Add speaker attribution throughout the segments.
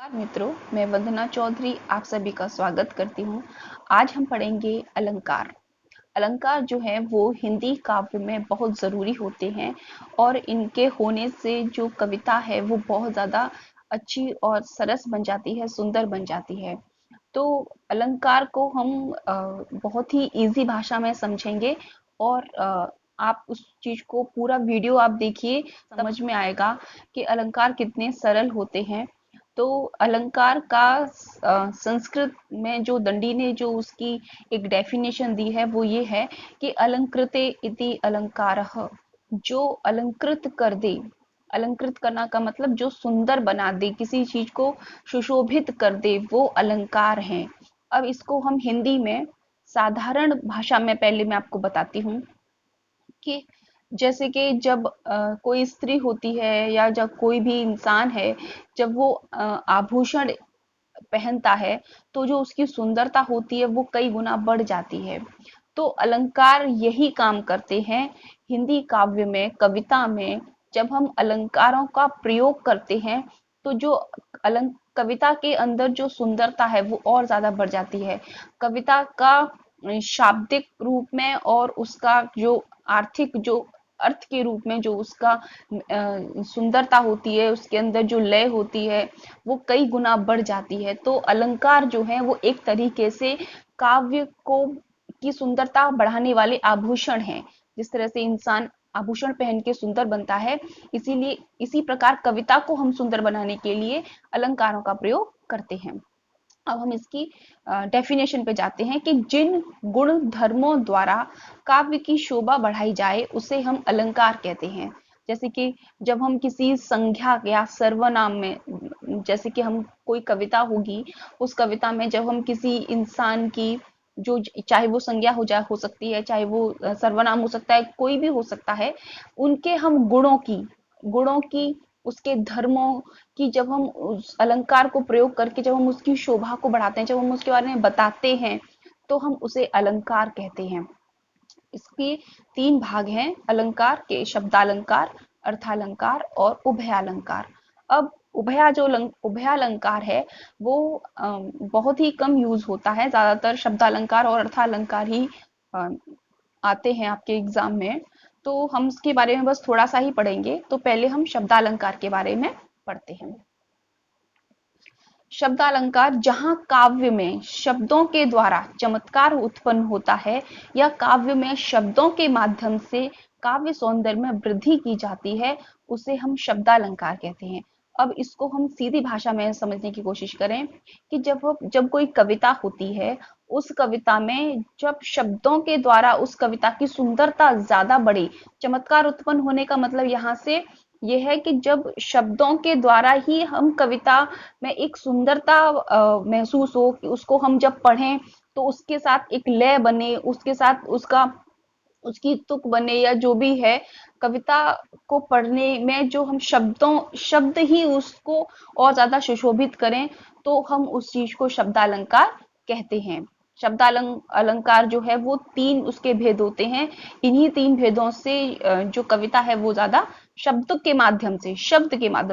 Speaker 1: नमस्कार मित्रों, मैं वंदना चौधरी आप सभी का स्वागत करती हूँ। आज हम पढ़ेंगे अलंकार। अलंकार जो है वो हिंदी काव्य में बहुत ज़रूरी होते हैं और इनके होने से जो कविता है वो बहुत ज़्यादा अच्छी और सरस बन जाती है, सुंदर बन जाती है। तो अलंकार को हम बहुत ही इजी भाषा में समझेंगे और आप उस चीज को पूरा वीडियो आप देखिए, समझ में आएगा कि अलंकार कितने सरल होते हैं। तो अलंकार का संस्कृत में जो दंडी ने जो उसकी एक डेफिनेशन दी है वो ये है कि अलंकृते इति अलंकारः, जो अलंकृत कर दे। अलंकृत करना का मतलब जो सुंदर बना दे, किसी चीज को सुशोभित कर दे, वो अलंकार है। अब इसको हम हिंदी में साधारण भाषा में पहले मैं आपको बताती हूँ कि जैसे कि जब कोई स्त्री होती है या जब कोई भी इंसान है, जब वो आभूषण पहनता है तो जो उसकी सुंदरता होती है वो कई गुना बढ़ जाती है। तो अलंकार यही काम करते हैं। हिंदी काव्य में, कविता में जब हम अलंकारों का प्रयोग करते हैं तो जो कविता के अंदर जो सुंदरता है वो और ज्यादा बढ़ जाती है। कविता का शाब्दिक रूप में और उसका जो आर्थिक जो अर्थ के रूप में जो उसका सुंदरता होती है, उसके अंदर जो लय होती है वो कई गुना बढ़ जाती है। तो अलंकार जो है वो एक तरीके से काव्य को की सुंदरता बढ़ाने वाले आभूषण हैं। जिस तरह से इंसान आभूषण पहन के सुंदर बनता है, इसीलिए इसी प्रकार कविता को हम सुंदर बनाने के लिए अलंकारों का प्रयोग करते हैं। अब हम इसकी डेफिनेशन पे जाते हैं कि जिन गुण धर्मों द्वारा काव्य की शोभा बढ़ाई जाए उसे हम अलंकार कहते हैं। जैसे कि जब हम किसी संज्ञा या सर्वनाम में, जैसे कि हम कोई कविता होगी, उस कविता में जब हम किसी इंसान की जो, चाहे वो संज्ञा हो सकती है, चाहे वो सर्वनाम हो सकता है, कोई भी हो सकता है, उनके हम गुणों की उसके धर्मों कि जब हम उस अलंकार को प्रयोग करके जब हम उसकी शोभा को बढ़ाते हैं, जब हम उसके बारे में बताते हैं, तो हम उसे अलंकार कहते हैं। इसके तीन भाग हैं अलंकार के: शब्दालंकार, अर्थालंकार और उभयालंकार। अब उभयालंकार है वो बहुत ही कम यूज होता है। ज्यादातर शब्दालंकार और अर्थालंकार ही अ, आते हैं आपके एग्जाम में। तो हम इसके बारे में बस थोड़ा सा ही पढ़ेंगे। तो पहले हम शब्दालंकार के बारे में पढ़ते हैं। शब्दालंकार जहां काव्य में शब्दों के द्वारा चमत्कार उत्पन्न होता है या काव्य में शब्दों के माध्यम से काव्य सौंदर्य में वृद्धि की जाती है, उसे हम शब्दालंकार कहते हैं। अब इसको हम सीधी भाषा में समझने की कोशिश करें कि जब कोई कविता होती है, उस कविता में जब शब्दों के द्वारा उस कविता की सुंदरता ज्यादा बढ़े, चमत्कार उत्पन्न होने का मतलब यहाँ से यह है कि जब शब्दों के द्वारा ही हम कविता में एक सुंदरता महसूस हो, कि उसको हम जब पढ़ें तो उसके साथ एक लय बने, उसके साथ उसका उसकी तुक बने या जो भी है, कविता को पढ़ने में जो हम शब्द ही उसको और ज्यादा सुशोभित करें, तो हम उस चीज को शब्दालंकार कहते हैं। अलंकार जो है वो तीन उसके भेद होते हैं। इन्हीं तीन भेदों से जो कविता है वो ज्यादा शब्द के माध्यम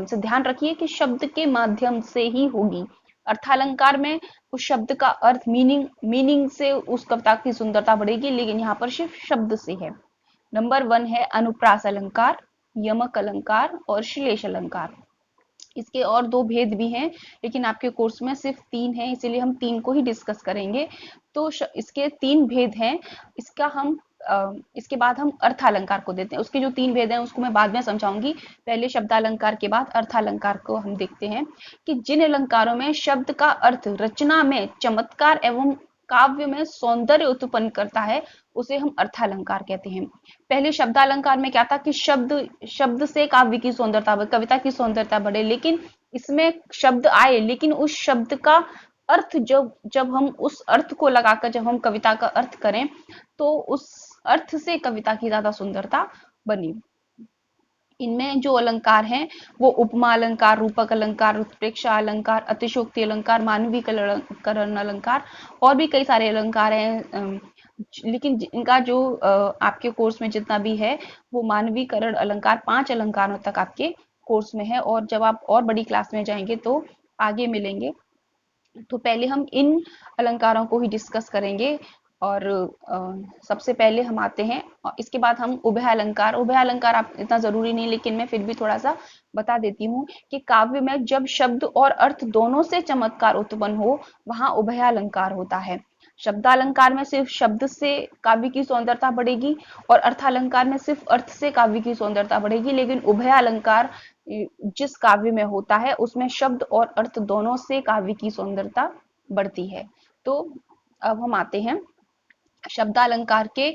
Speaker 1: से ध्यान रखिए कि शब्द के माध्यम से ही होगी। अर्थालंकार में उस शब्द का अर्थ, मीनिंग से उस कविता की सुंदरता बढ़ेगी, लेकिन यहाँ पर सिर्फ शब्द से है। नंबर 1 है अनुप्रास अलंकार, यमक अलंकार और श्लेष अलंकार। इसके और दो भेद भी हैं, लेकिन आपके कोर्स में सिर्फ तीन है, इसीलिए हम तीन को ही डिस्कस करेंगे। तो इसके तीन भेद हैं। इसके बाद हम अर्थालंकार को देते हैं। उसके जो तीन भेद हैं उसको मैं बाद में समझाऊंगी। पहले शब्दालंकार के बाद अर्थालंकार को हम देखते हैं कि जिन अलंकारों में शब्द का अर्थ रचना में चमत्कार एवं काव्य में सौंदर्य उत्पन्न करता है, उसे हम अर्थालंकार कहते हैं। पहले शब्दालंकार में क्या था कि शब्द शब्द से काव्य की सुंदरता, कविता की सुंदरता बढ़े, लेकिन इसमें शब्द आए, लेकिन उस शब्द का अर्थ जब जब हम उस अर्थ को लगाकर जब हम कविता का अर्थ करें, तो उस अर्थ से कविता की ज्यादा सुंदरता बनी। इनमें जो अलंकार हैं वो उपमा अलंकार, रूपक अलंकार, उत्प्रेक्षा अलंकार, अतिशयोक्ति अलंकार, मानवीकरण अलंकार और भी कई सारे अलंकार हैं। लेकिन इनका जो आपके कोर्स में जितना भी है वो मानवीकरण अलंकार 5 अलंकारों तक आपके कोर्स में है। और जब आप और बड़ी क्लास में जाएंगे तो आगे मिलेंगे। तो पहले हम इन अलंकारों को ही डिस्कस करेंगे। और सबसे पहले हम आते हैं, इसके बाद हम उभय अलंकार। उभय अलंकार आप इतना जरूरी नहीं, लेकिन मैं फिर भी थोड़ा सा बता देती हूँ कि काव्य में जब शब्द और अर्थ दोनों से चमत्कार उत्पन्न हो, वहां उभय अलंकार होता है। शब्दालंकार में सिर्फ शब्द से काव्य की सौंदर्यता बढ़ेगी, और अर्थालंकार में सिर्फ अर्थ से काव्य की सौंदर्यता बढ़ेगी। लेकिन उभय अलंकार जिस काव्य में होता है, उसमें शब्द और अर्थ दोनों से काव्य की सौंदर्यता बढ़ती है। तो अब हम आते हैं शब्दालंकार के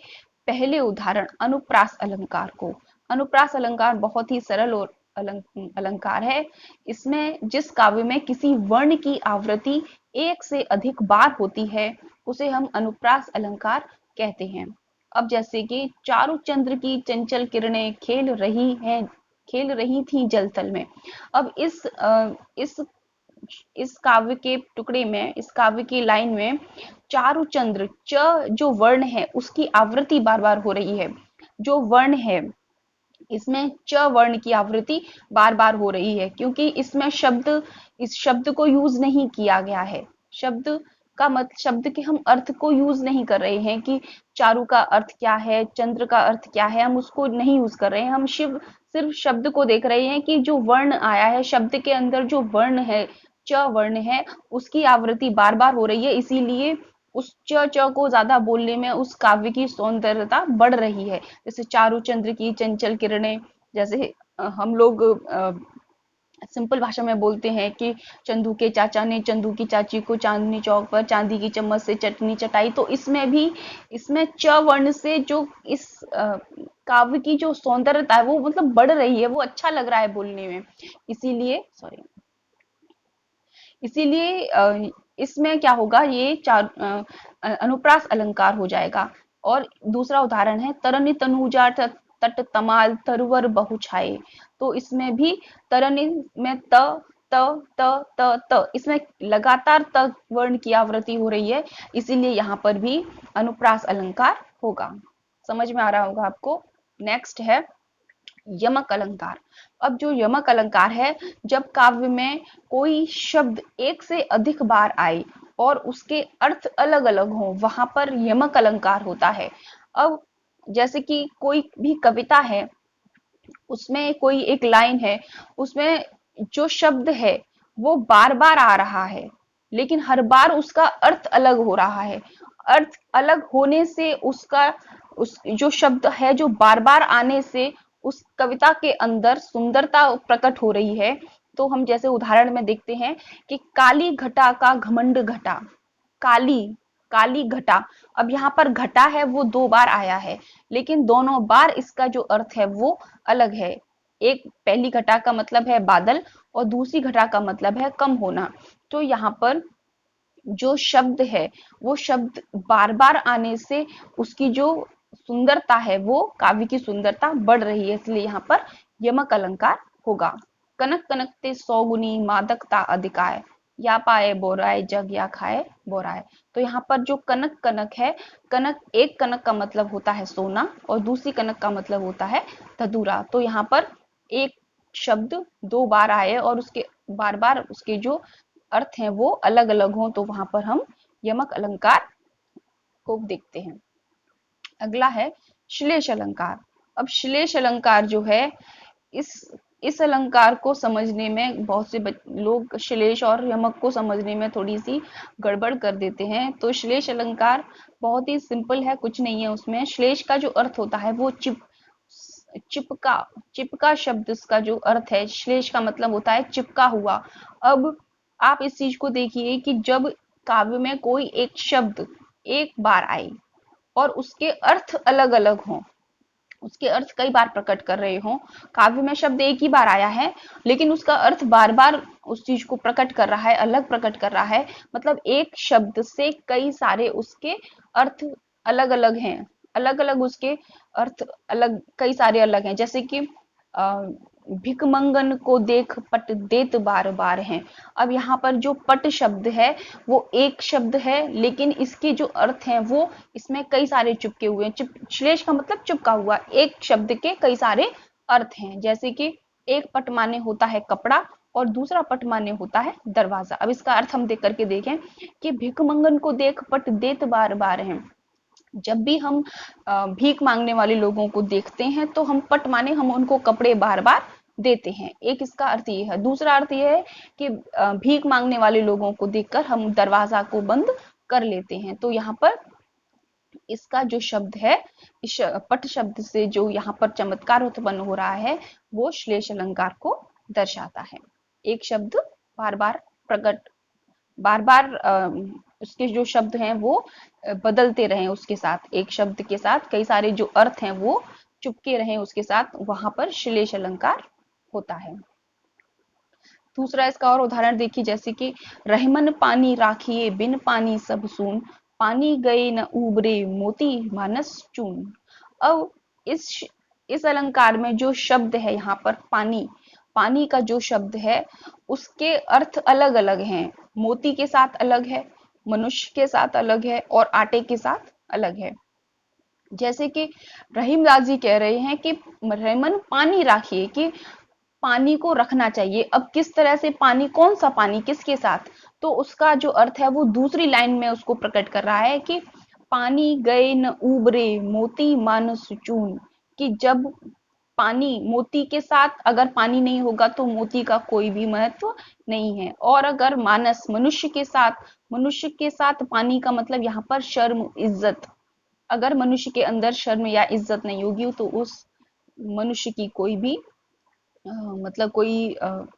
Speaker 1: पहले उदाहरण अनुप्रास अलंकार को। अनुप्रास अलंकार बहुत ही सरल और अलंकार है। इसमें जिस काव्य में किसी वर्ण की आवृत्ति एक से अधिक बार होती है, उसे हम अनुप्रास अलंकार कहते हैं। अब जैसे कि चारु चंद्र की चंचल किरणें खेल रही थी जल तल में। अब इस काव्य के टुकड़े में, इस काव्य की लाइन में चारु चंद्र, च जो वर्ण है उसकी आवृत्ति बार बार हो रही है। जो वर्ण है इसमें च वर्ण की आवृत्ति बार बार हो रही है, क्योंकि इसमें इस शब्द को यूज नहीं किया गया है। शब्द के हम अर्थ को यूज नहीं कर रहे हैं कि चारु का अर्थ क्या है, चंद्र का अर्थ क्या है, हम उसको नहीं यूज कर रहे हैं। हम सिर्फ शब्द को देख रहे हैं कि जो वर्ण आया है, शब्द के अंदर जो वर्ण है, च वर्ण है, उसकी आवृत्ति बार बार हो रही है। इसीलिए उस च को ज्यादा बोलने में उस काव्य की सौंदर्यता बढ़ रही है। जैसे चारु चंद्र की चंचल किरणें, जैसे हम लोग सिंपल भाषा में बोलते हैं कि चंदू के चाचा ने चंदू की चाची को चांदनी चौक पर चांदी की चम्मच से चटनी चटाई। तो इसमें च वर्ण से जो इस काव्य की जो सौंदर्यता है वो मतलब बढ़ रही है, वो अच्छा लग रहा है बोलने में। इसीलिए इसमें क्या होगा, ये अनुप्रास अलंकार हो जाएगा। और दूसरा उदाहरण है तरनि तनूजा तट तमाल तरवर बहु छाए। तो इसमें भी तरनि में त इसमें लगातार त वर्ण की आवृत्ति हो रही है, इसीलिए यहाँ पर भी अनुप्रास अलंकार होगा। समझ में आ रहा होगा आपको। नेक्स्ट है यमक अलंकार। अब जो यमक अलंकार है, जब काव्य में कोई शब्द एक से अधिक बार आए और उसके अर्थ अलग अलग हो, वहां पर यमक अलंकार होता है। अब जैसे कि कोई भी कविता है, उसमें कोई एक लाइन है, उसमें जो शब्द है वो बार बार आ रहा है, लेकिन हर बार उसका अर्थ अलग हो रहा है। अर्थ अलग होने से उस जो शब्द है जो बार बार आने से उस कविता के अंदर सुंदरता प्रकट हो रही है। तो हम जैसे उदाहरण में देखते हैं कि काली घटा का घमंड घटा। काली काली घटा, अब यहाँ पर घटा है वो 2 बार आया है, लेकिन दोनों बार इसका जो अर्थ है वो अलग है। एक पहली घटा का मतलब है बादल, और दूसरी घटा का मतलब है कम होना। तो यहाँ पर जो शब्द है, वो शब्द बार बार आने से उसकी जो सुंदरता है, वो काव्य की सुंदरता बढ़ रही है, इसलिए यहाँ पर यमक अलंकार होगा। कनक कनकते 100 गुनी मादकता अधिकाय, या पाए बोराए जग या खाए बोराए। तो यहाँ पर जो कनक कनक है, कनक, एक कनक का मतलब होता है सोना और दूसरी कनक का मतलब होता है धतूरा। तो यहाँ पर एक शब्द 2 बार आए और उसके बार बार उसके जो अर्थ हैं वो अलग अलग हों, तो वहां पर हम यमक अलंकार को देखते हैं। अगला है श्लेष अलंकार। अब श्लेष अलंकार जो है, इस अलंकार को समझने में बहुत से लोग श्लेष और यमक को समझने में थोड़ी सी गड़बड़ कर देते हैं। तो श्लेष अलंकार बहुत ही सिंपल है, कुछ नहीं है उसमें। श्लेष का जो अर्थ होता है वो चिपका शब्द का जो अर्थ है, श्लेष का मतलब होता है चिपका हुआ। अब आप इस चीज को देखिए कि जब काव्य में कोई एक शब्द एक बार आए और उसके अर्थ अलग अलग हों, उसके अर्थ कई बार प्रकट कर रहे हों। काव्य में शब्द एक ही बार आया है, लेकिन उसका अर्थ बार बार उस चीज को प्रकट कर रहा है, अलग प्रकट कर रहा है। मतलब एक शब्द से कई सारे उसके अर्थ अलग अलग हैं, अलग अलग उसके अर्थ अलग, कई सारे अलग हैं। जैसे कि भिकमंगन को देख पट देत बार बार हैं। अब यहाँ पर जो पट शब्द है वो एक शब्द है, लेकिन इसके जो अर्थ हैं वो इसमें कई सारे चिपके हुए हैं। श्लेष का मतलब चिपका हुआ, एक शब्द के कई सारे अर्थ हैं। जैसे कि एक पट माने होता है कपड़ा, और दूसरा पट माने होता है दरवाजा। अब इसका अर्थ हम देख करके देखें कि भिखमंगन को देख पट देत बार बार है। जब भी हम भीख मांगने वाले लोगों को देखते हैं तो हम पट माने हम उनको कपड़े बार बार देते हैं। एक इसका अर्थ ये है। दूसरा अर्थ ये है कि भीख मांगने वाले लोगों को देखकर हम दरवाजा को बंद कर लेते हैं। तो यहाँ पर इसका जो शब्द है, इस पट शब्द से जो यहाँ पर चमत्कार उत्पन्न हो रहा है वो श्लेष अलंकार को दर्शाता है। एक शब्द बार बार प्रकट, बार बार उसके जो शब्द हैं वो बदलते रहें, उसके साथ एक शब्द के साथ कई सारे जो अर्थ हैं वो चुपके रहें उसके साथ, वहां पर श्लेष अलंकार होता है। दूसरा इसका और उदाहरण देखिए, जैसे कि रहमन पानी राखिए बिन पानी सब सून, पानी गए न उबरे मोती मानस चून। अब इस अलंकार में जो शब्द है यहाँ पर पानी, पानी का जो शब्द है उसके अर्थ अलग अलग हैं। मोती के साथ अलग है, मनुष्य के साथ अलग है और आटे के साथ अलग है। जैसे कि रहीमदास जी कह रहे हैं कि रहमन पानी राखिए, कि पानी को रखना चाहिए। अब किस तरह से पानी, कौन सा पानी, किसके साथ, तो उसका जो अर्थ है वो दूसरी लाइन में उसको प्रकट कर रहा है कि पानी गए न उबरे मोती मानस चून, कि जब पानी मोती के साथ, अगर पानी नहीं होगा तो मोती का कोई भी महत्व नहीं है। और अगर मानस मनुष्य के साथ, मनुष्य के साथ पानी का मतलब यहाँ पर शर्म इज्जत, अगर मनुष्य के अंदर शर्म या इज्जत नहीं होगी तो उस मनुष्य की कोई भी मतलब कोई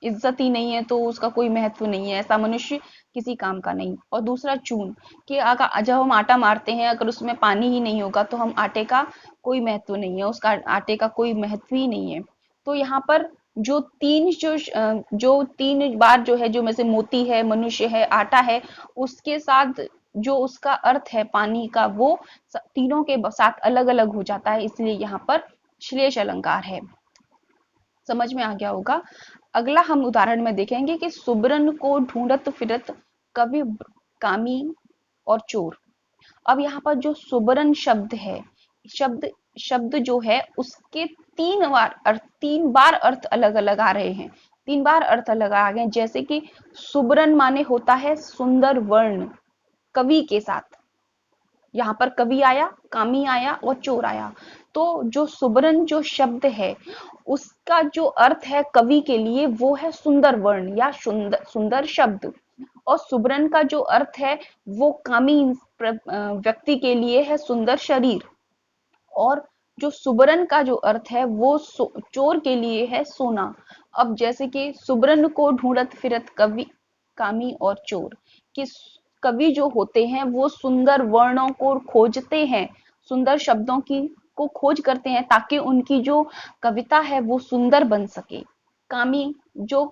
Speaker 1: इज्जत ही नहीं है, तो उसका कोई महत्व नहीं है, ऐसा मनुष्य किसी काम का नहीं। और दूसरा चून, कि अगर जब हम आटा मारते हैं अगर उसमें पानी ही नहीं होगा तो हम आटे का कोई महत्व नहीं है, उसका आटे का कोई महत्व ही नहीं है। तो यहाँ पर जो जो तीन बार जो है, जो में से मोती है, मनुष्य है, आटा है, उसके साथ जो उसका अर्थ है पानी का वो तीनों के साथ अलग अलग हो जाता है, इसलिए यहाँ पर श्लेष अलंकार है। समझ में आ गया होगा। अगला हम उदाहरण में देखेंगे कि सुबरन को ढूंढत फिरत कवि कामी और चोर। अब यहाँ पर जो सुबरन शब्द है, शब्द शब्द जो है उसके तीन बार अर्थ अलग अलग आ रहे हैं, तीन बार अर्थ अलग आ गए। जैसे कि सुबरन माने होता है सुंदर वर्ण, कवि के साथ, यहाँ पर कवि आया, कामी आया और चोर आया। तो जो सुबरन जो शब्द है उसका जो अर्थ है कवि के लिए वो है सुंदर वर्ण या सुंदर सुंदर शब्द, और सुबरन का जो अर्थ है वो कामी व्यक्ति के लिए है सुंदर शरीर, और जो सुबरन का जो अर्थ है वो चोर के लिए है सोना। अब जैसे कि सुबरन को ढूंढत फिरत कवि कामी और चोर, कि कवि जो होते हैं वो सुंदर वर्णों को खोजते हैं, सुंदर शब्दों की को खोज करते हैं ताकि उनकी जो कविता है वो सुंदर बन सके। कामी जो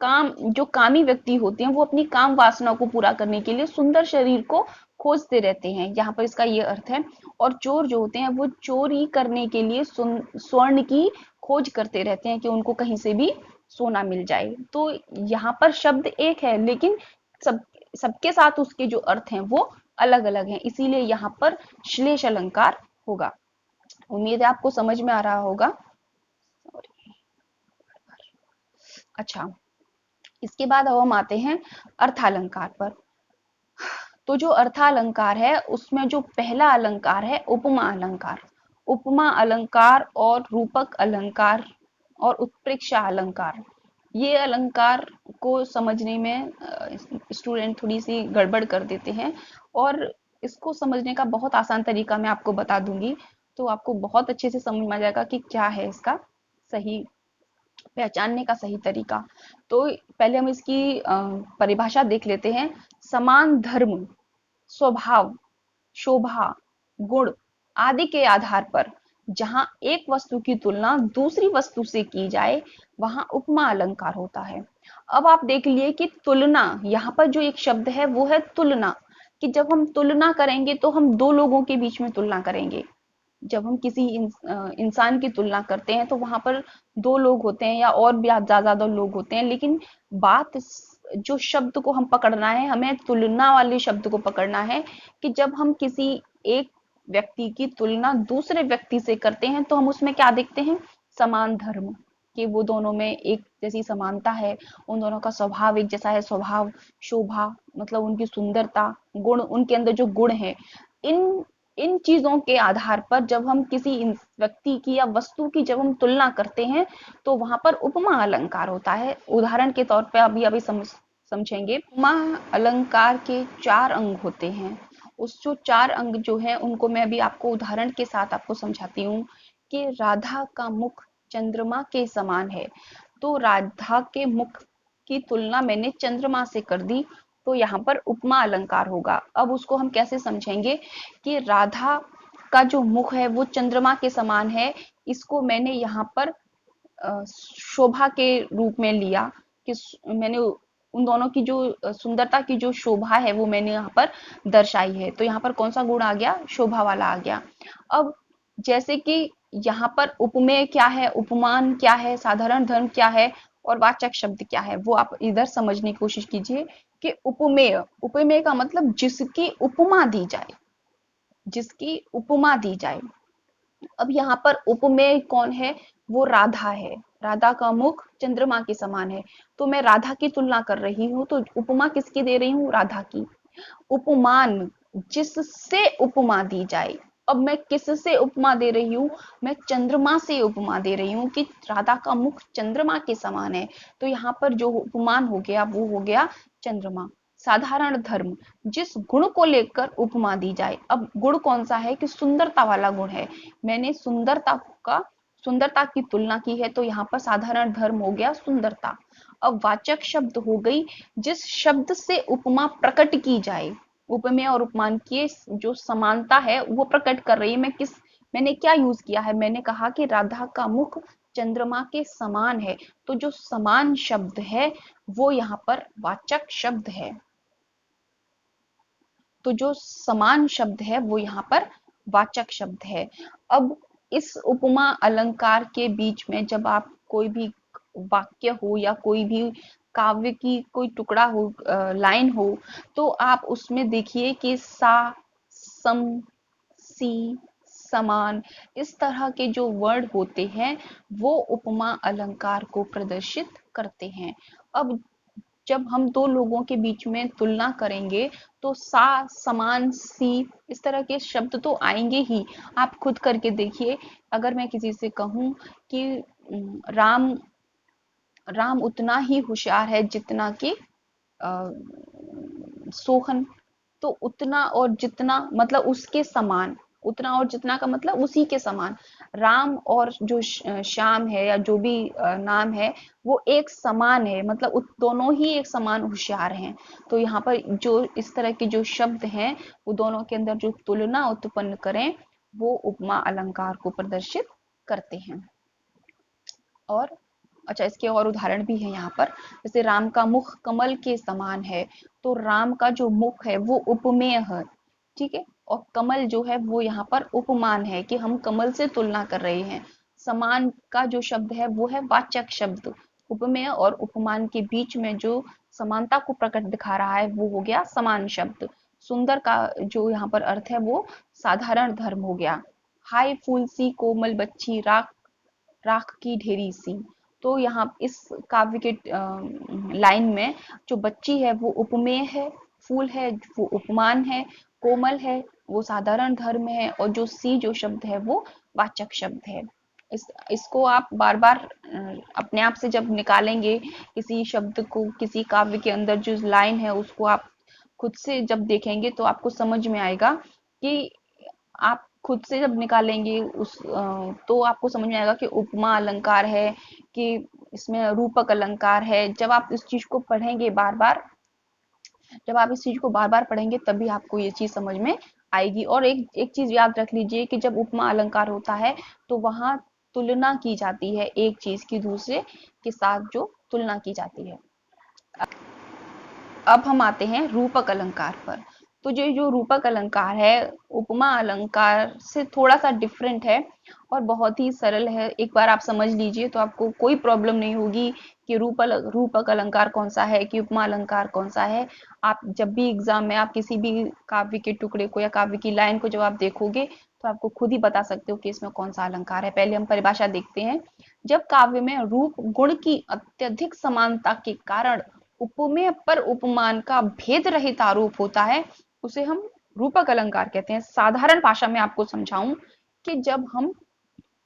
Speaker 1: कामी व्यक्ति होते हैं वो अपनी काम वासना को पूरा करने के लिए सुंदर शरीर को खोजते रहते हैं, यहाँ पर इसका ये अर्थ है। और चोर जो होते हैं वो चोरी करने के लिए स्वर्ण की खोज करते रहते हैं कि उनको कहीं से भी सोना मिल जाए। तो यहाँ पर शब्द एक है लेकिन सबके साथ उसके जो अर्थ हैं वो अलग अलग हैं, इसीलिए यहाँ पर श्लेष अलंकार होगा। उम्मीद है आपको समझ में आ रहा होगा। अच्छा, इसके बाद अब हम आते हैं अर्थालंकार पर। तो जो अर्थालंकार है उसमें जो पहला अलंकार है उपमा अलंकार। उपमा अलंकार और रूपक अलंकार और उत्प्रेक्षा अलंकार, ये अलंकार को समझने में स्टूडेंट थोड़ी सी गड़बड़ कर देते हैं, और इसको समझने का बहुत आसान तरीका मैं आपको बता दूंगी तो आपको बहुत अच्छे से समझ में आ जाएगा कि क्या है इसका सही पहचानने का सही तरीका। तो पहले हम इसकी परिभाषा देख लेते हैं। समान धर्म, स्वभाव, शोभा, गुण आदि के आधार पर जहां एक वस्तु की तुलना दूसरी वस्तु से की जाए वहां उपमा अलंकार होता है। अब आप देख लिए कि तुलना, यहाँ पर जो एक शब्द है वो है तुलना, कि जब हम तुलना करेंगे तो हम दो लोगों के बीच में तुलना करेंगे। जब हम किसी इंसान की तुलना करते हैं तो वहां पर दो लोग होते हैं या और भी ज्यादा लोग होते हैं, लेकिन बात जो शब्द को हम पकड़ना है, हमें तुलना वाले शब्द को पकड़ना है, कि जब हम किसी एक व्यक्ति की तुलना दूसरे व्यक्ति से करते हैं तो हम उसमें क्या देखते हैं, समान धर्म, कि वो दोनों में एक जैसी समानता है, उन दोनों का स्वभाव एक जैसा है, स्वभाव, शोभा, मतलब उनकी सुंदरता, गुण, उनके अंदर जो गुण है, इन इन चीजों के आधार पर जब हम किसी व्यक्ति की या वस्तु की जब हम तुलना करते हैं, तो वहां पर उपमा अलंकार होता है। उदाहरण के तौर पे अभी अभी समझेंगे। उपमा अलंकार के 4 अंग होते हैं। उस जो 4 अंग जो है उनको मैं अभी आपको उदाहरण के साथ आपको समझाती हूँ कि राधा का मुख चंद्रमा के समान है। तो राधा के मुख की तुलना मैंने चंद्रमा से कर दी, तो यहाँ पर उपमा अलंकार होगा। अब उसको हम कैसे समझेंगे कि राधा का जो मुख है वो चंद्रमा के समान है, इसको मैंने यहाँ पर शोभा के रूप में लिया कि मैंने उन दोनों की जो सुंदरता की जो शोभा है वो मैंने यहाँ पर दर्शाई है। तो यहाँ पर कौन सा गुण आ गया? शोभा वाला आ गया। अब जैसे कि यहाँ पर उपमेय क्या है, उपमान क्या है, साधारण धर्म क्या है और वाचक शब्द क्या है, वो आप इधर समझने की कोशिश कीजिए कि उपमेय, उपमेय का मतलब जिसकी उपमा दी जाए, जिसकी उपमा दी जाए। अब यहाँ पर उपमेय कौन है? वो राधा है। राधा का मुख चंद्रमा के समान है, तो मैं राधा की तुलना कर रही हूँ, तो उपमा किसकी दे रही हूँ? राधा की। उपमान, जिससे उपमा दी जाए। अब मैं किससे उपमा दे रही हूँ? मैं चंद्रमा से उपमा दे रही हूँ कि राधा का मुख चंद्रमा के समान है, तो यहाँ पर जो उपमान हो गया वो हो गया चंद्रमा। साधारण धर्म, जिस गुण को लेकर उपमा दी जाए। अब गुण कौन सा है? कि सुंदरता वाला गुण है। मैंने सुंदरता की तुलना की है, तो यहाँ पर साधारण धर्म हो गया सुंदरता। अब वाचक शब्द हो गई जिस शब्द से उपमा प्रकट की जाए। उपमेय और उपमान की जो समानता है वो प्रकट कर रही है। मैंने क्या यूज किया है? मैंने कहा कि राधा का मुख चंद्रमा के समान है, तो जो समान शब्द है वो यहाँ पर वाचक शब्द है। तो जो समान शब्द है वो यहाँ पर वाचक शब्द है। अब इस उपमा अलंकार के बीच में जब आप कोई भी वाक्य हो या कोई भी काव्य की कोई टुकड़ा हो, लाइन हो, तो आप उसमें देखिए कि सा, सम, सी, समान, इस तरह के जो वर्ड होते हैं वो उपमा अलंकार को प्रदर्शित करते हैं। अब जब हम दो लोगों के बीच में तुलना करेंगे, तो सा, समान, सी, इस तरह के शब्द तो आएंगे ही। आप खुद करके देखिए। अगर मैं किसी से कहूं कि राम राम उतना ही होशियार है जितना कि सोहन, तो उतना और जितना मतलब उसके समान, उतना और जितना का मतलब उसी के समान। राम और जो श्याम है या जो भी नाम है वो एक समान है, मतलब दोनों ही एक समान होशियार हैं। तो यहाँ पर जो इस तरह के जो शब्द हैं वो दोनों के अंदर जो तुलना उत्पन्न करें वो उपमा अलंकार को प्रदर्शित करते हैं। और अच्छा, इसके और उदाहरण भी है यहाँ पर। जैसे राम का मुख कमल के समान है, तो राम का जो मुख है वो उपमेय है, ठीक है। और कमल जो है वो यहाँ पर उपमान है कि हम कमल से तुलना कर रहे हैं। समान का जो शब्द है वो है वाचक शब्द। उपमेय और उपमान के बीच में जो समानता को प्रकट दिखा रहा है वो हो गया समान शब्द। सुंदर का जो यहाँ पर अर्थ है वो साधारण धर्म हो गया। हाय फूल सी कोमल बच्ची, राख राख की ढेरी सी। तो यहाँ इस काव्य के लाइन में जो बच्ची है वो उपमेय है, फूल है वो उपमान है, कोमल है वो साधारण धर्म है, और जो सी जो शब्द है वो वाचक शब्द है। इसको आप बार बार अपने आप से जब निकालेंगे किसी शब्द को, किसी काव्य के अंदर जो लाइन है उसको आप खुद से जब देखेंगे तो आपको समझ में आएगा कि आप खुद से जब निकालेंगे तो आपको समझ में आएगा कि उपमा अलंकार है कि इसमें रूपक अलंकार है। जब आप इस चीज को पढ़ेंगे बार बार, जब आप इस चीज को बार बार पढ़ेंगे तभी आपको ये चीज समझ में आएगी। और एक एक चीज याद रख लीजिए कि जब उपमा अलंकार होता है तो वहां तुलना की जाती है एक चीज की दूसरे के साथ, जो तुलना की जाती है। अब हम आते हैं रूपक अलंकार पर। तो जो जो रूपक अलंकार है उपमा अलंकार से थोड़ा सा डिफरेंट है और बहुत ही सरल है। एक बार आप समझ लीजिए तो आपको कोई प्रॉब्लम नहीं होगी कि रूपक अलंकार कौन सा है कि उपमा अलंकार कौन सा है। आप जब भी एग्जाम में आप किसी भी काव्य के टुकड़े को या काव्य की लाइन को जब आप देखोगे तो आपको खुद ही बता सकते हो कि इसमें कौन सा अलंकार है। पहले हम परिभाषा देखते हैं। जब काव्य में रूप गुण की अत्यधिक समानता के कारण उपमेय पर उपमान का भेद रहित आरोप होता है, उसे हम रूपक अलंकार कहते हैं। साधारण भाषा में आपको समझाऊं कि जब हम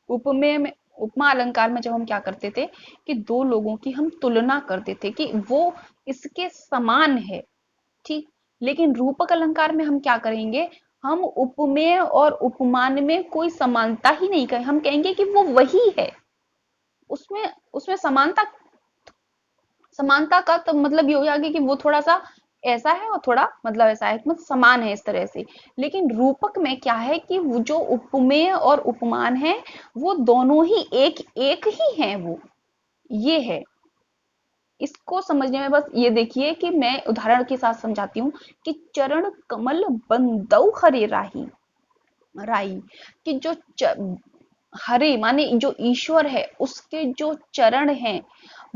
Speaker 1: उपमेय में उपमा अलंकार में जब हम क्या करते थे कि दो लोगों की हम तुलना करते थे कि वो इसके समान है, ठीक। लेकिन रूपक अलंकार में हम क्या करेंगे, हम उपमेय और उपमान में कोई समानता ही नहीं कहें, हम कहेंगे कि वो वही है। उसमें उसमें समानता समानता का तो मतलब ये हो जाएगा कि वो थोड़ा सा ऐसा है और थोड़ा मतलब ऐसा है, मतलब समान है इस तरह से। लेकिन रूपक में क्या है कि वो जो उपमेय और उपमान है वो दोनों ही एक एक ही हैं। वो ये है। इसको समझने में बस ये देखिए कि मैं उदाहरण के साथ समझाती हूँ कि चरण कमल बंदौ हरे राही राई कि जो हरे माने जो ईश्वर है उसके जो चरण हैं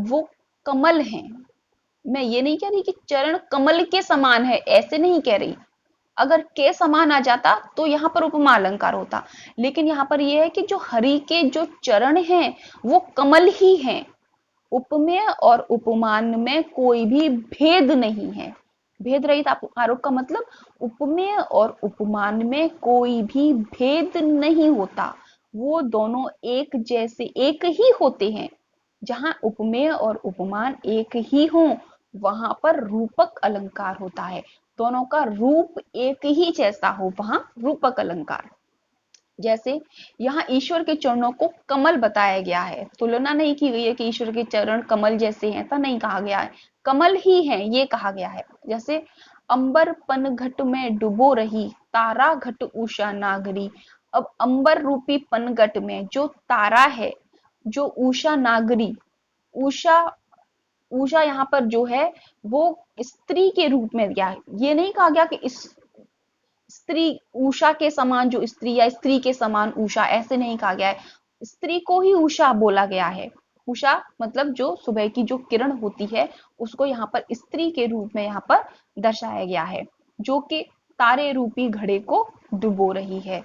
Speaker 1: वो कमल हैं। मैं ये नहीं कह रही कि चरण कमल के समान है, ऐसे नहीं कह रही। अगर के समान आ जाता तो यहाँ पर उपमा अलंकार होता। लेकिन यहाँ पर यह है कि जो हरि के जो चरण हैं वो कमल ही हैं। उपमेय और उपमान में कोई भी भेद नहीं है। भेद रहित आरोप का मतलब उपमेय और उपमान में कोई भी भेद नहीं होता। वो दोनों एक जैसे एक ही होते हैं। जहां उपमेय और उपमान एक ही हो वहां पर रूपक अलंकार होता है। दोनों का रूप एक ही जैसा हो वहां रूपक अलंकार। जैसे यहाँ ईश्वर के चरणों को कमल बताया गया है, तुलना नहीं की गई है कि ईश्वर के चरण कमल जैसे हैं, ऐसा नहीं कहा गया है, कमल ही है ये कहा गया है। जैसे अंबर पन घट में डुबो रही तारा घट उषा नागरी। अब अंबर रूपी पनघट में जो तारा है, जो उषा नागरी, उषा उषा यहाँ पर जो है वो स्त्री के रूप में दिया है। ये नहीं कहा गया कि इस स्त्री उषा के समान जो स्त्री या स्त्री के समान उषा, ऐसे नहीं कहा गया है। स्त्री को ही उषा बोला गया है। उषा मतलब जो सुबह की जो किरण होती है उसको यहाँ पर स्त्री के रूप में यहाँ पर दर्शाया गया है, जो कि तारे रूपी घड़े को डुबो रही है।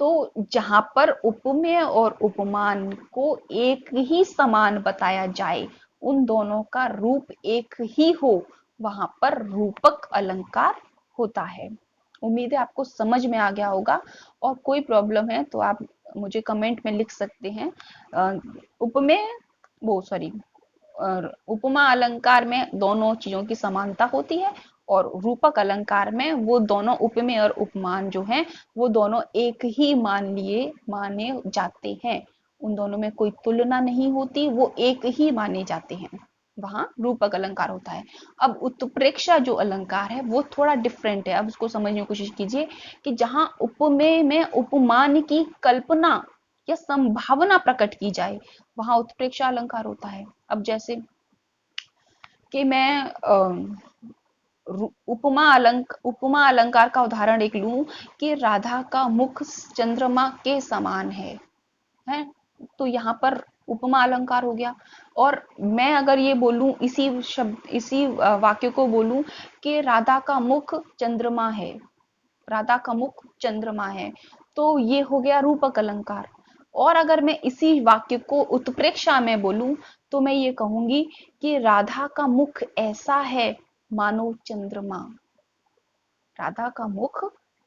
Speaker 1: तो जहां पर उपमेय और उपमान को एक ही समान बताया जाए, उन दोनों का रूप एक ही हो, वहां पर रूपक अलंकार होता है। उम्मीद है आपको समझ में आ गया होगा। और कोई प्रॉब्लम है तो आप मुझे कमेंट में लिख सकते हैं। उपमेय वो सॉरी और उपमा अलंकार में दोनों चीजों की समानता होती है और रूपक अलंकार में वो दोनों उपमेय और उपमान जो हैं वो दोनों एक ही माने जाते हैं। उन दोनों में कोई तुलना नहीं होती, वो एक ही माने जाते हैं। वहां रूपक अलंकार होता है। अब उत्प्रेक्षा जो अलंकार है वो थोड़ा डिफरेंट है। अब उसको समझने की कोशिश कीजिए कि जहां उपमेय में उपमान की कल्पना या संभावना प्रकट की जाए वहां उत्प्रेक्षा अलंकार होता है। अब जैसे कि मैं उपमा अलंकार का उदाहरण एक लूं कि राधा का मुख चंद्रमा के समान है। तो यहाँ पर उपमा अलंकार हो गया। और मैं अगर ये बोलूं इसी शब्द इसी वाक्य को बोलूं कि राधा का मुख चंद्रमा है, राधा का मुख चंद्रमा है, तो ये हो गया रूपक अलंकार। और अगर मैं इसी वाक्य को उत्प्रेक्षा में बोलूं तो मैं ये कहूंगी कि राधा का मुख ऐसा है मानो चंद्रमा। राधा का मुख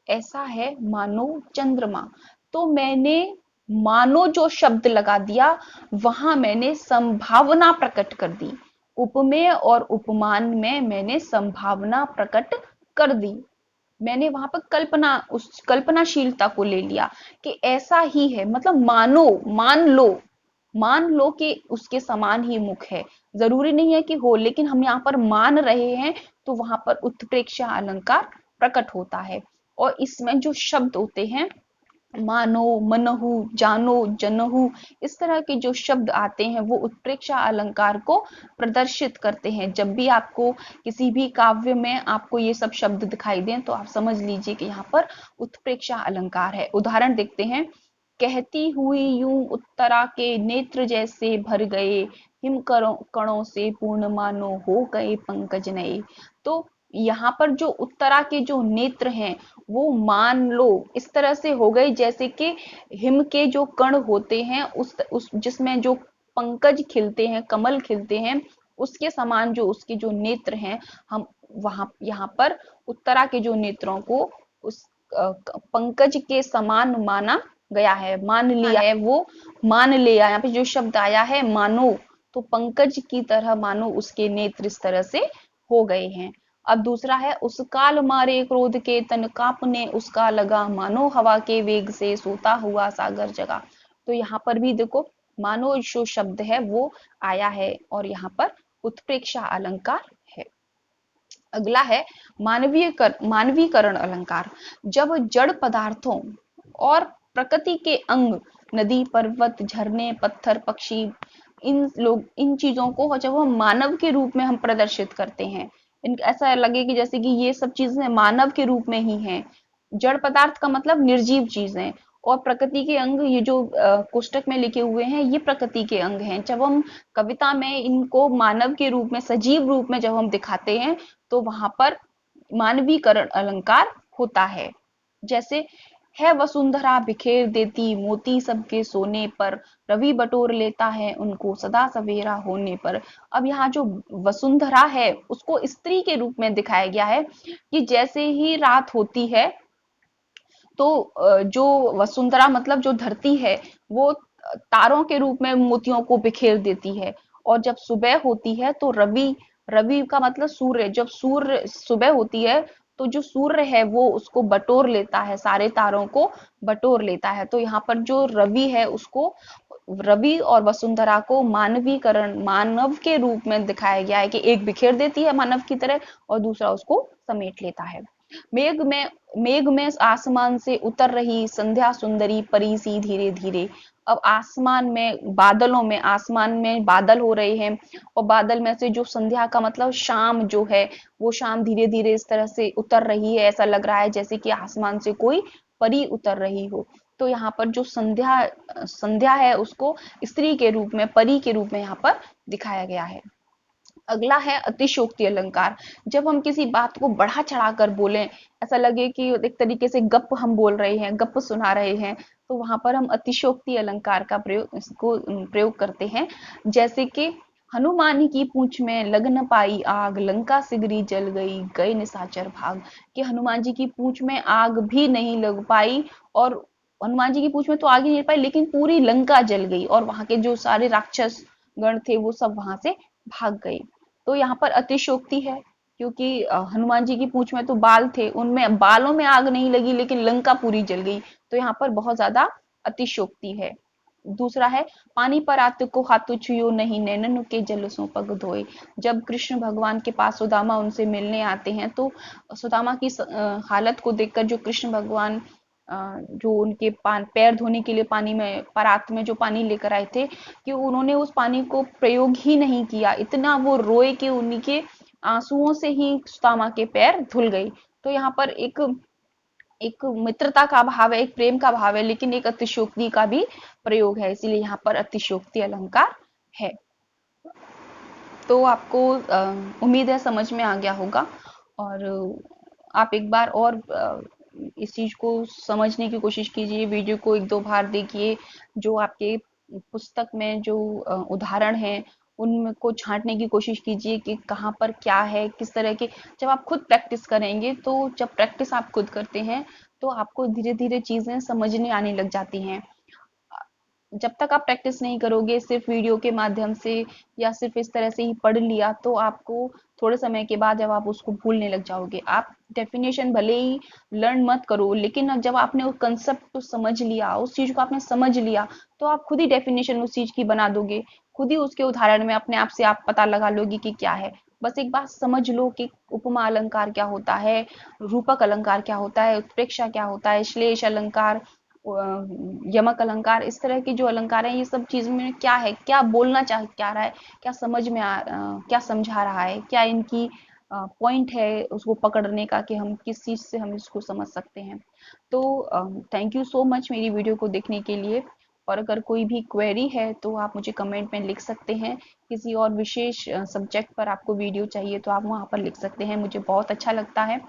Speaker 1: ऐसा है मानो चंद्रमा। तो मैंने मानो जो शब्द लगा दिया वहां मैंने संभावना प्रकट कर दी। उपमेय और उपमान में मैंने संभावना प्रकट कर दी। मैंने वहां पर उस कल्पनाशीलता को ले लिया कि ऐसा ही है, मतलब मान लो कि उसके समान ही मुख है। जरूरी नहीं है कि हो, लेकिन हम यहाँ पर मान रहे हैं तो वहां पर उत्प्रेक्षा अलंकार प्रकट होता है। और इसमें जो शब्द होते हैं मानो, मनहु, जानो, जनहु, इस तरह के जो शब्द आते हैं वो उत्प्रेक्षा अलंकार को प्रदर्शित करते हैं। जब भी आपको किसी भी काव्य में आपको ये सब शब्द दिखाई दें तो आप समझ लीजिए कि यहाँ पर उत्प्रेक्षा अलंकार है। उदाहरण देखते हैं। कहती हुई यूं उत्तरा के नेत्र जैसे भर गए, हिम कणों से पूर्ण मानो हो गए पंकज नए। तो यहाँ पर जो उत्तरा के जो नेत्र हैं वो मान लो इस तरह से हो गए जैसे कि हिम के जो कण होते हैं उस जिसमें जो पंकज खिलते हैं, कमल खिलते हैं, उसके समान जो उसके जो नेत्र हैं, हम वहां यहाँ पर उत्तरा के जो नेत्रों को उस पंकज के समान माना गया है, मान लिया है। वो मान लिया, यहाँ पे जो शब्द आया है मानो, तो पंकज की तरह मानो उसके नेत्र इस तरह से हो गए हैं। अब दूसरा है, उस काल मारे क्रोध के तन कांपने उसका लगा, मानो हवा के वेग से सोता हुआ सागर जगा। तो यहाँ पर भी देखो मानो जो शब्द है वो आया है और यहाँ पर उत्प्रेक्षा अलंकार है। अगला है मानवीकरण अलंकार। जब जड़ पदार्थों और प्रकृति के अंग, नदी, पर्वत, झरने, पत्थर, पक्षी, इन चीजों को जब हम मानव के रूप में हम प्रदर्शित करते हैं, ऐसा लगे कि जैसे कि ये सब चीजें मानव के रूप में ही हैं। जड़ पदार्थ का मतलब निर्जीव चीजें, और प्रकृति के अंग ये जो कोष्टक में लिखे हुए हैं ये प्रकृति के अंग हैं। जब हम कविता में इनको मानव के रूप में, सजीव रूप में जब हम दिखाते हैं तो वहां पर मानवीकरण अलंकार होता है। जैसे, है वसुंधरा बिखेर देती मोती सबके सोने पर, रवि बटोर लेता है उनको सदा सवेरा होने पर। अब यहाँ जो वसुंधरा है उसको स्त्री के रूप में दिखाया गया है कि जैसे ही रात होती है तो जो वसुंधरा मतलब जो धरती है वो तारों के रूप में मोतियों को बिखेर देती है, और जब सुबह होती है तो रवि, रवि का मतलब सूर्य, जब सूर्य सुबह होती है तो जो सूर्य है वो उसको बटोर लेता है, सारे तारों को बटोर लेता है। तो यहाँ पर जो रवि है उसको, रवि और वसुंधरा को मानवीकरण, मानव के रूप में दिखाया गया है कि एक बिखेर देती है मानव की तरह और दूसरा उसको समेट लेता है। मेघ में आसमान से उतर रही संध्या सुंदरी परी सी धीरे धीरे। अब आसमान में, बादलों में, आसमान में बादल हो रहे हैं और बादल में से जो संध्या का मतलब शाम जो है वो शाम धीरे धीरे इस तरह से उतर रही है। ऐसा लग रहा है जैसे कि आसमान से कोई परी उतर रही हो। तो यहाँ पर जो संध्या संध्या है उसको स्त्री के रूप में, परी के रूप में यहाँ पर दिखाया गया है। अगला है अतिशयोक्ति अलंकार। जब हम किसी बात को बढ़ा चढ़ा कर बोलें, ऐसा लगे कि एक तरीके से गप हम बोल रहे हैं, गप सुना रहे हैं, तो वहां पर हम अतिशयोक्ति अलंकार का प्रयोग करते हैं। जैसे कि, हनुमान की पूंछ में लग न पाई आग, लंका सिगरी जल गई, गए निशाचर भाग। कि हनुमान जी की पूंछ में आग भी नहीं लग पाई, और हनुमान जी की पूंछ में तो आग ही नहीं लग पाई लेकिन पूरी लंका जल गई और वहां के जो सारे राक्षस गण थे वो सब वहां से भाग गए। तो यहाँ पर अतिशयोक्ति है, क्योंकि हनुमान जी की पूंछ में तो बाल थे, उनमें बालों में आग नहीं लगी लेकिन लंका पूरी जल गई। तो यहाँ पर बहुत ज्यादा अतिशयोक्ति है। दूसरा है, पानी पर आत को हाथ छुयो नहीं, नैनन के जल सो पग धोए। जब कृष्ण भगवान के पास सुदामा उनसे मिलने आते हैं तो सुदामा की हालत को देखकर जो कृष्ण भगवान जो उनके पैर धोने के लिए पानी में, परात में जो पानी लेकर आए थे, कि उन्होंने उस पानी को प्रयोग ही नहीं किया, इतना वो रोए कि उनके आंसुओं से ही सुदामा के पैर धुल गई। तो यहाँ पर एक एक मित्रता का भाव है, एक प्रेम का भाव है, लेकिन एक अतिशयोक्ति का भी प्रयोग है, इसीलिए यहाँ पर अतिशयोक्ति अलंकार है। तो आपको उम्मीद है समझ में आ गया होगा, और आप एक बार और इस चीज को समझने की कोशिश कीजिए, वीडियो को एक दो बार देखिए, जो आपके पुस्तक में जो उदाहरण हैं उनको छांटने की कोशिश कीजिए कि कहाँ पर क्या है, किस तरह के। जब आप खुद प्रैक्टिस करेंगे, तो जब प्रैक्टिस आप खुद करते हैं तो आपको धीरे धीरे चीजें समझने आने लग जाती हैं। जब तक आप प्रैक्टिस नहीं करोगे सिर्फ वीडियो के माध्यम से या सिर्फ इस तरह से ही पढ़ लिया, तो आपको थोड़े समय के बाद जब आप उसको भूलने लग जाओगे। आप डेफिनेशन भले ही लर्न मत करो, लेकिन जब आपने उस कंसेप्ट को समझ लिया, उस चीज को आपने समझ लिया, तो आप खुद ही डेफिनेशन उस चीज की बना दोगे, खुद ही उसके उदाहरण में अपने आप से आप पता लगा लोगे कि क्या है। बस एक बात समझ लो कि उपमा अलंकार क्या होता है, रूपक अलंकार क्या होता है, उत्प्रेक्षा क्या होता है, श्लेष अलंकार, यमक अलंकार, इस तरह के जो अलंकार हैं, ये सब चीज़ में क्या है, क्या बोलना चाह क्या रहा है, क्या समझ में क्या समझा रहा है, क्या इनकी पॉइंट है उसको पकड़ने का, कि हम किस चीज़ से हम इसको समझ सकते हैं। तो थैंक यू सो मच मेरी वीडियो को देखने के लिए। और अगर कोई भी क्वेरी है तो आप मुझे कमेंट में लिख सकते हैं। किसी और विशेष सब्जेक्ट पर आपको वीडियो चाहिए तो आप वहाँ पर लिख सकते हैं। मुझे बहुत अच्छा लगता है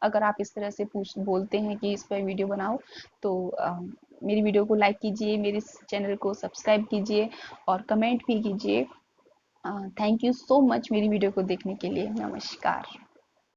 Speaker 1: अगर आप इस तरह से पूछ बोलते हैं कि इस पर वीडियो बनाओ। तो मेरी वीडियो को लाइक कीजिए, मेरे चैनल को सब्सक्राइब कीजिए और कमेंट भी कीजिए। थैंक यू सो मच मेरी वीडियो को देखने के लिए। नमस्कार।